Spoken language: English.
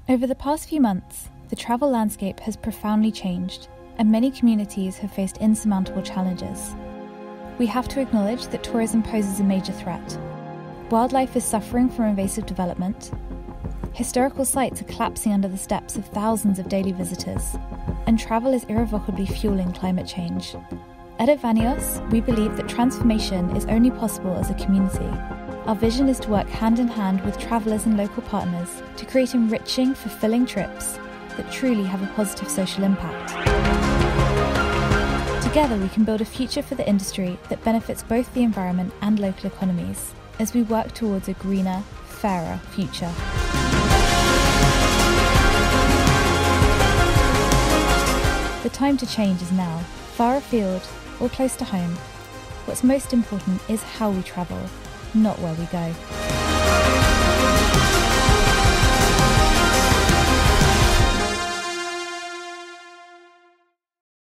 Over the past few months, the travel landscape has profoundly changed, and many communities have faced insurmountable challenges. We have to acknowledge that tourism poses a major threat. Wildlife is suffering from invasive development. Historical sites are collapsing under the steps of thousands of daily visitors, and travel is irrevocably fueling climate change. At Avanios, we believe that transformation is only possible as a community. Our vision is to work hand in hand with travellers and local partners to create enriching, fulfilling trips that truly have a positive social impact. Together we can build a future for the industry that benefits both the environment and local economies as we work towards a greener, fairer future. The time to change is now, far afield or close to home. What's most important is how we travel, not where we go.